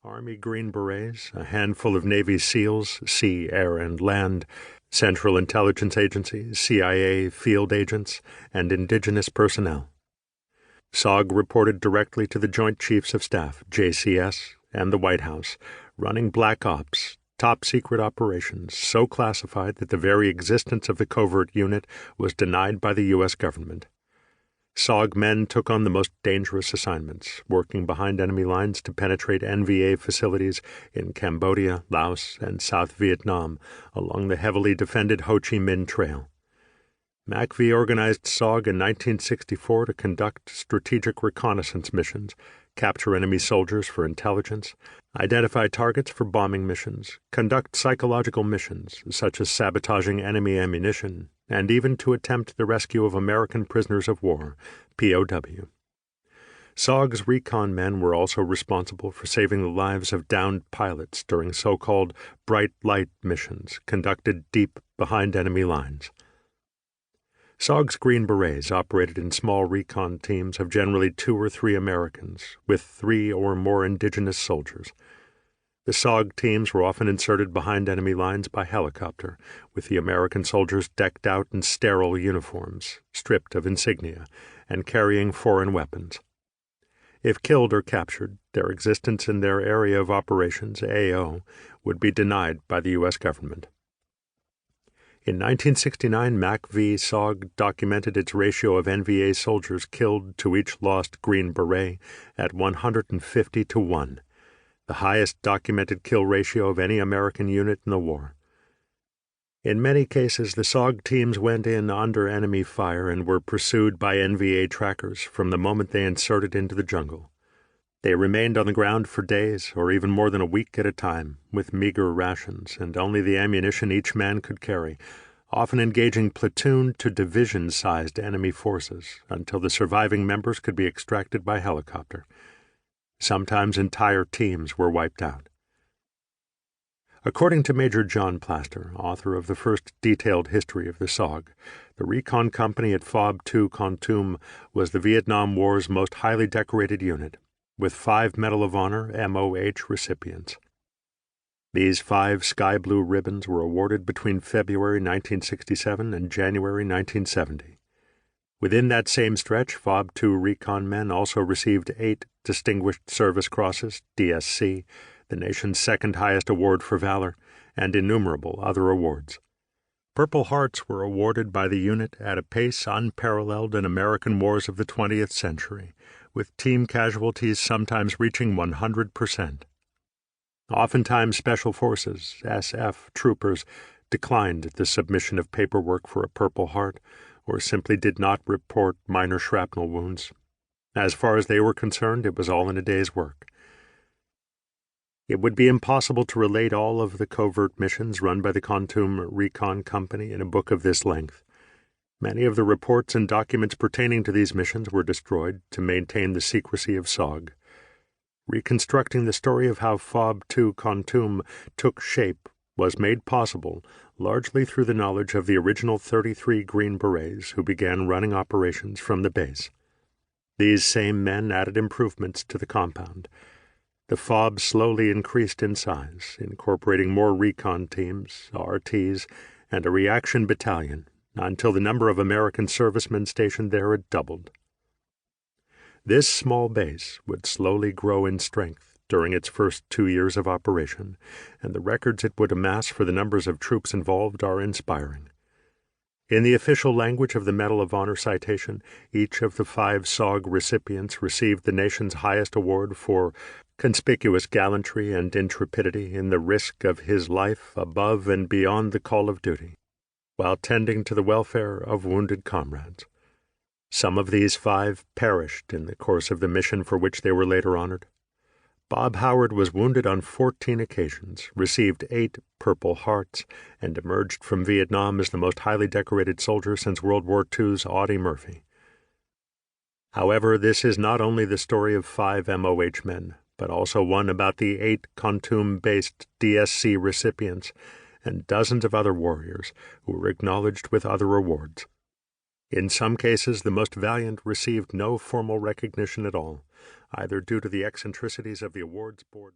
Army Green Berets, a handful of Navy SEALs, sea, air, and land, Central Intelligence Agency, CIA field agents, and indigenous personnel. SOG reported directly to the Joint Chiefs of Staff, JCS, and the White House, running black ops, top-secret operations so classified that the very existence of the covert unit was denied by the U.S. government. SOG men took on the most dangerous assignments, working behind enemy lines to penetrate NVA facilities in Cambodia, Laos, and South Vietnam along the heavily defended Ho Chi Minh Trail. MACV organized SOG in 1964 to conduct strategic reconnaissance missions, capture enemy soldiers for intelligence, identify targets for bombing missions, conduct psychological missions such as sabotaging enemy ammunition, and even to attempt the rescue of American prisoners of war, POW. SOG's recon men were also responsible for saving the lives of downed pilots during so-called bright light missions conducted deep behind enemy lines. SOG's Green Berets operated in small recon teams of generally 2 or 3 Americans, with 3 or more indigenous soldiers. The SOG teams were often inserted behind enemy lines by helicopter, with the American soldiers decked out in sterile uniforms, stripped of insignia, and carrying foreign weapons. If killed or captured, their existence in their area of operations, AO, would be denied by the U.S. government. In 1969, MACV SOG documented its ratio of NVA soldiers killed to each lost Green Beret at 150 to 1, the highest documented kill ratio of any American unit in the war. In many cases, the SOG teams went in under enemy fire and were pursued by NVA trackers from the moment they inserted into the jungle. They remained on the ground for days or even more than a week at a time, with meager rations and only the ammunition each man could carry, often engaging platoon to division-sized enemy forces until the surviving members could be extracted by helicopter. Sometimes entire teams were wiped out. According to Major John Plaster, author of the first detailed history of the SOG, the recon company at FOB 2 Kontum was the Vietnam War's most highly decorated unit, with 5 Medal of Honor MOH recipients. These 5 sky blue ribbons were awarded between February 1967 and January 1970. Within that same stretch, FOB 2 recon men also received 8 Distinguished Service Crosses, DSC, the nation's second highest award for valor, and innumerable other awards. Purple Hearts were awarded by the unit at a pace unparalleled in American wars of the 20th century, with team casualties sometimes reaching 100%. Oftentimes Special Forces, SF, troopers declined the submission of paperwork for a Purple Heart, or simply did not report minor shrapnel wounds. As far as they were concerned, it was all in a day's work. It would be impossible to relate all of the covert missions run by the Kontum Recon Company in a book of this length. Many of the reports and documents pertaining to these missions were destroyed to maintain the secrecy of SOG. Reconstructing the story of how FOB 2 Kontum took shape was made possible largely through the knowledge of the original 33 Green Berets who began running operations from the base. These same men added improvements to the compound. The FOB slowly increased in size, incorporating more recon teams, RTs, and a reaction battalion, until the number of American servicemen stationed there had doubled. This small base would slowly grow in strength during its first 2 years of operation, and the records it would amass for the numbers of troops involved are inspiring. In the official language of the Medal of Honor citation, each of the 5 SOG recipients received the nation's highest award for conspicuous gallantry and intrepidity in the risk of his life above and beyond the call of duty, while tending to the welfare of wounded comrades. Some of these 5 perished in the course of the mission for which they were later honored. Bob Howard was wounded on 14 occasions, received 8 Purple Hearts, and emerged from Vietnam as the most highly decorated soldier since World War II's Audie Murphy. However, this is not only the story of 5 MOH men, but also one about the 8 Kontum-based DSC recipients and dozens of other warriors who were acknowledged with other awards. In some cases, the most valiant received no formal recognition at all, either due to the eccentricities of the awards board